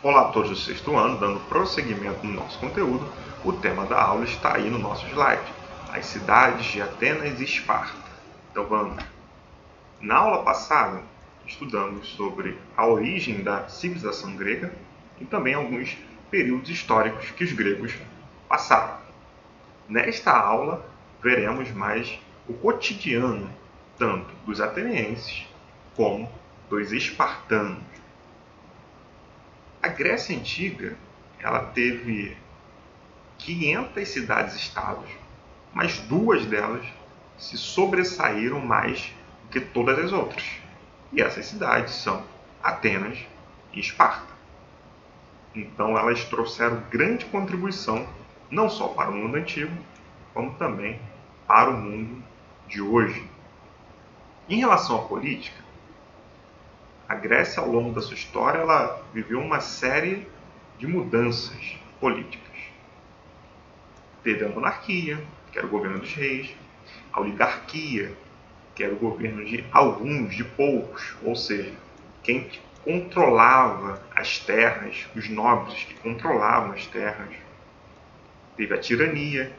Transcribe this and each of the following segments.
Olá a todos do sexto ano, dando prosseguimento no nosso conteúdo, o tema da aula está aí no nosso slide, as cidades de Atenas e Esparta. Então vamos. Na aula passada, estudamos sobre a origem da civilização grega e também alguns períodos históricos que os gregos passaram. Nesta aula, veremos mais o cotidiano, tanto dos atenienses como dos espartanos. A Grécia Antiga, ela teve 500 cidades-estados, mas duas delas se sobressaíram mais do que todas as outras. E essas cidades são Atenas e Esparta. Então elas trouxeram grande contribuição, não só para o mundo antigo, como também para o mundo de hoje. Em relação à política, a Grécia, ao longo da sua história, ela viveu uma série de mudanças políticas. Teve a monarquia, que era o governo dos reis, a oligarquia, que era o governo de alguns, de poucos, ou seja, quem controlava as terras, os nobres que controlavam as terras. Teve a tirania,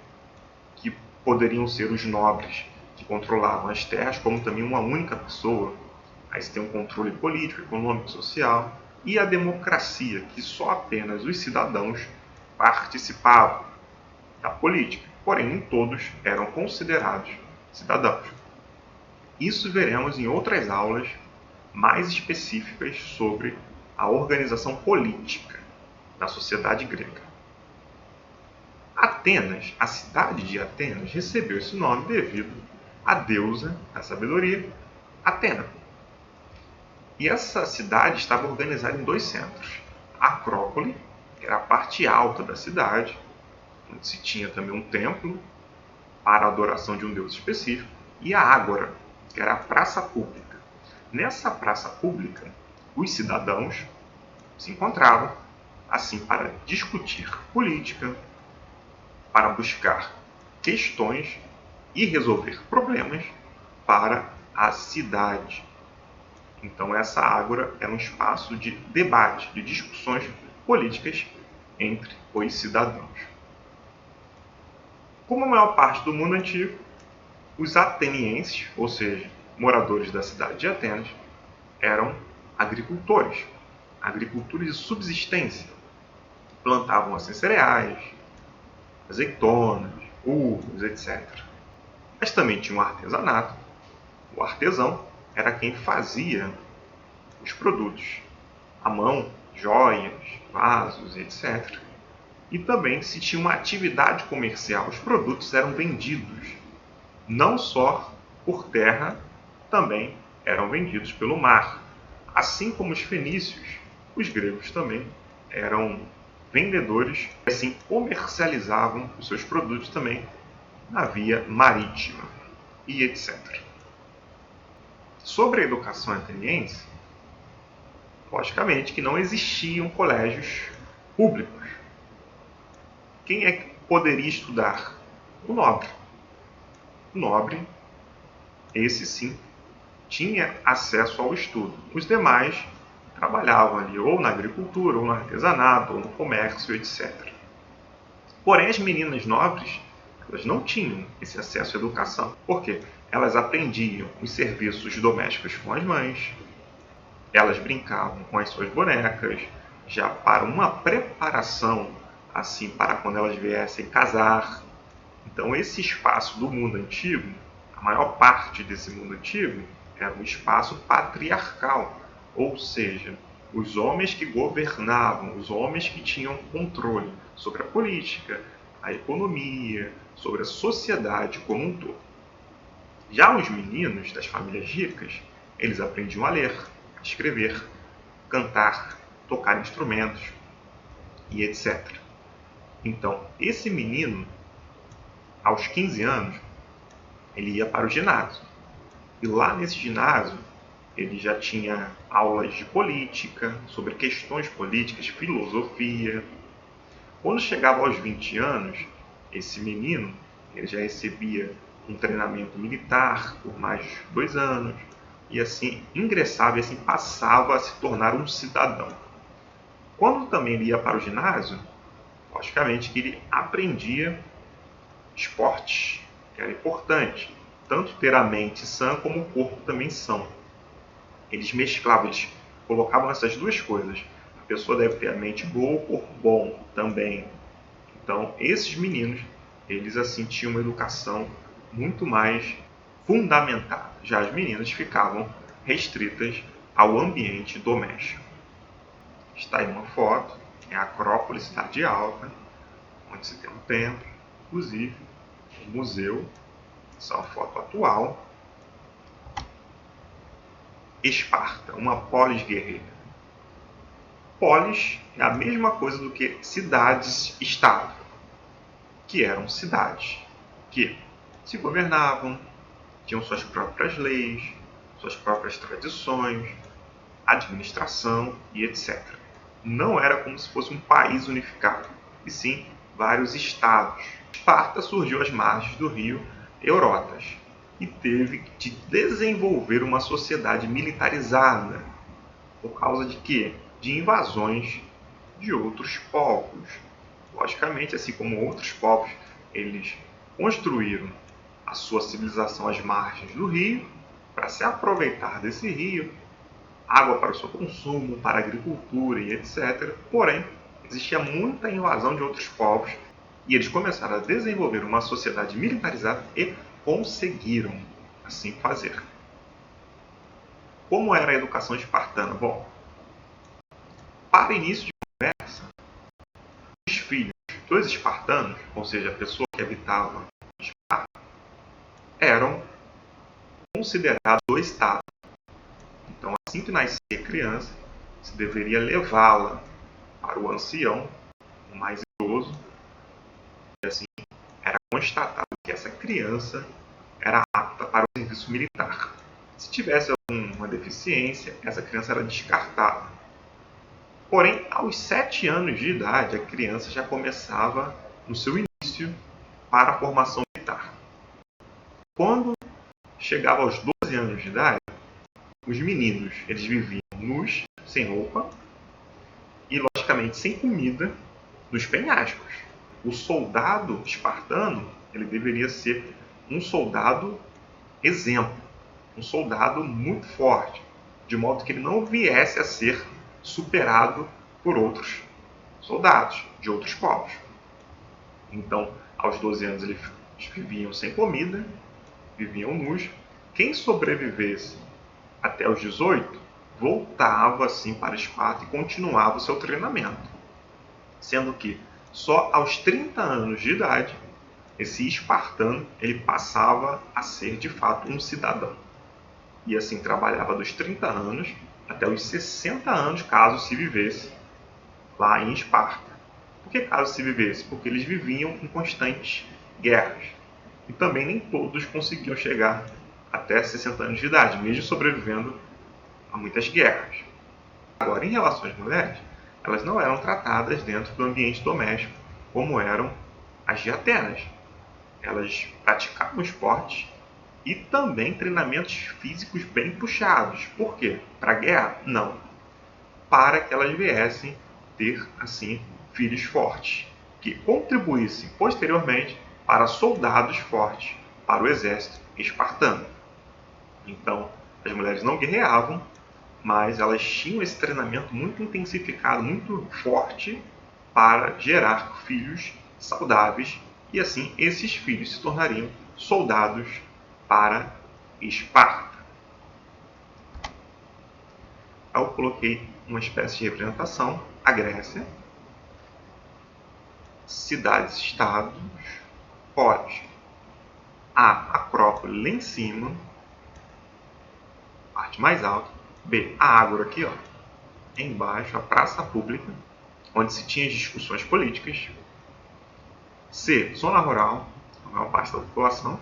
que poderiam ser os nobres que controlavam as terras, como também uma única pessoa. Aí você tem um controle político, econômico, social, e a democracia, que só apenas os cidadãos participavam da política, porém nem todos eram considerados cidadãos. Isso veremos em outras aulas mais específicas sobre a organização política da sociedade grega. Atenas, a cidade de Atenas, recebeu esse nome devido à deusa da sabedoria, Atena. E essa cidade estava organizada em dois centros. A Acrópole, que era a parte alta da cidade, onde se tinha também um templo para a adoração de um deus específico, e a Ágora, que era a praça pública. Nessa praça pública, os cidadãos se encontravam assim para discutir política, para buscar questões e resolver problemas para a cidade. Então essa ágora era um espaço de debate, de discussões políticas entre os cidadãos. Como a maior parte do mundo antigo, os atenienses, ou seja, moradores da cidade de Atenas, eram agricultores de subsistência. Plantavam assim cereais, azeitonas, uvas, etc. Mas também tinha um artesanato. O artesão era quem fazia os produtos à mão, joias, vasos, etc. E também se tinha uma atividade comercial. Os produtos eram vendidos não só por terra, também eram vendidos pelo mar. Assim como os fenícios, os gregos também eram vendedores e assim comercializavam os seus produtos também na via marítima e etc. Sobre a educação ateniense, logicamente que não existiam colégios públicos. Quem é que poderia estudar? O nobre. O nobre, esse sim, tinha acesso ao estudo. Os demais trabalhavam ali ou na agricultura, ou no artesanato, ou no comércio, etc. Porém, as meninas nobres, elas não tinham esse acesso à educação. Por quê? Elas aprendiam os serviços domésticos com as mães, elas brincavam com as suas bonecas, já para uma preparação, assim, para quando elas viessem casar. Então, esse espaço do mundo antigo, a maior parte desse mundo antigo, era um espaço patriarcal, ou seja, os homens que governavam, os homens que tinham controle sobre a política, a economia, sobre a sociedade como um todo. Já os meninos das famílias ricas, eles aprendiam a ler, a escrever, cantar, tocar instrumentos e etc. Então, esse menino, aos 15 anos, ele ia para o ginásio. E lá nesse ginásio, ele já tinha aulas de política, sobre questões políticas, filosofia. Quando chegava aos 20 anos, esse menino ele já recebia um treinamento militar por mais de 2 anos, e assim ingressava e assim passava a se tornar um cidadão. Quando também ele ia para o ginásio, logicamente que ele aprendia esportes, que era importante, tanto ter a mente sã como o corpo também são. Eles mesclavam, eles colocavam essas duas coisas. A pessoa deve ter a mente boa, o corpo bom também. Então, esses meninos, eles assim tinham uma educação muito mais fundamentada. Já as meninas ficavam restritas ao ambiente doméstico. Está aí uma foto, é a Acrópole, Cidade Alta, onde se tem um templo, inclusive um museu. Essa é uma foto atual. Esparta, uma polis guerreira. Polis é a mesma coisa do que cidades-estado, que eram cidades que se governavam, tinham suas próprias leis, suas próprias tradições, administração e etc. Não era como se fosse um país unificado, e sim vários estados. Esparta surgiu às margens do rio Eurotas e teve de desenvolver uma sociedade militarizada. Por causa de quê? De invasões de outros povos. Logicamente, assim como outros povos, eles construíram a sua civilização às margens do rio para se aproveitar desse rio, água para o seu consumo, para a agricultura e etc. Porém, existia muita invasão de outros povos e eles começaram a desenvolver uma sociedade militarizada e conseguiram assim fazer. Como era a educação espartana? Bom, para início de conversa, os filhos dos espartanos, ou seja, a pessoa que habitava Esparta, eram considerados do Estado. Então, assim que nascia a criança, se deveria levá-la para o ancião, o mais idoso, e assim era constatado que essa criança era apta para o serviço militar. Se tivesse alguma deficiência, essa criança era descartada. Porém, aos 7 anos de idade, a criança já começava no seu início para a formação militar. Quando chegava aos 12 anos de idade, os meninos eles viviam nus, sem roupa e, logicamente, sem comida, nos penhascos. O soldado espartano ele deveria ser um soldado exemplo, um soldado muito forte, de modo que ele não viesse a ser superado por outros soldados de outros povos. Então, aos 12 anos eles viviam sem comida, viviam nus. Quem sobrevivesse até os 18 voltava assim para Esparta e continuava o seu treinamento. Sendo que só aos 30 anos de idade, esse espartano ele passava a ser de fato um cidadão. E assim trabalhava dos 30 anos até os 60 anos, caso se vivesse lá em Esparta. Por que caso se vivesse? Porque eles viviam em constantes guerras. E também nem todos conseguiam chegar até 60 anos de idade, mesmo sobrevivendo a muitas guerras. Agora, em relação às mulheres, elas não eram tratadas dentro do ambiente doméstico como eram as de Atenas. Elas praticavam esportes e também treinamentos físicos bem puxados. Por quê? Para a guerra? Não. Para que elas viessem ter, assim, filhos fortes, que contribuíssem posteriormente para soldados fortes para o exército espartano. Então, as mulheres não guerreavam, mas elas tinham esse treinamento muito intensificado, muito forte, para gerar filhos saudáveis, e assim esses filhos se tornariam soldados para Esparta. Eu coloquei uma espécie de representação, a Grécia, cidades-estados, polis, a Acrópole lá em cima, parte mais alta, B, a Ágora aqui, ó, embaixo, a praça pública, onde se tinha discussões políticas, C, zona rural, a maior parte da população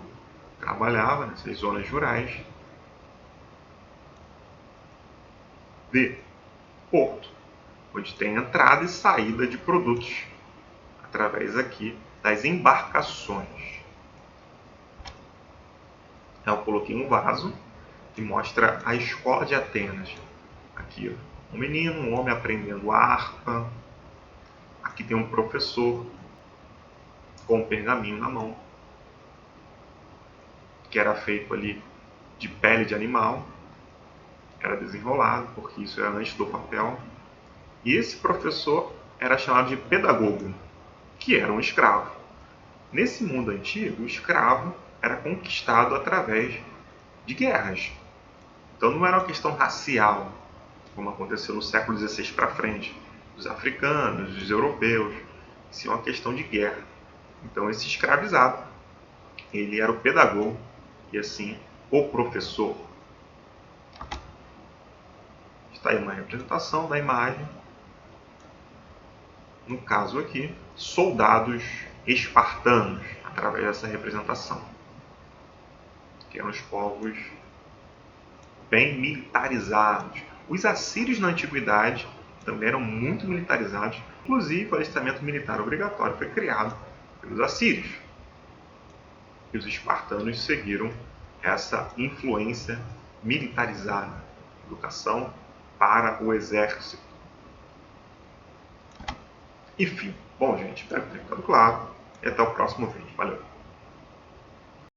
trabalhava nessas zonas rurais, D, porto, onde tem entrada e saída de produtos através aqui das embarcações. Eu coloquei um vaso que mostra a escola de Atenas, aqui ó, Um menino, um homem aprendendo harpa. Aqui tem um professor com um pergaminho na mão, que era feito ali de pele de animal. Era desenrolado, porque isso era antes do papel. E esse professor era chamado de pedagogo, que era um escravo. Nesse mundo antigo, o escravo era conquistado através de guerras. Então não era uma questão racial, como aconteceu no século XVI para frente, dos africanos, dos europeus. Isso é uma questão de guerra. Então esse escravizado, ele era o pedagogo e assim o professor. Está aí uma representação da imagem. No caso aqui, soldados espartanos, através dessa representação, que eram os povos bem militarizados. Os assírios na antiguidade também eram muito militarizados, inclusive o alistamento militar obrigatório foi criado pelos assírios. E os espartanos seguiram essa influência militarizada, educação para o exército. Enfim, bom gente, espero que tenha ficado claro e até o próximo vídeo. Valeu!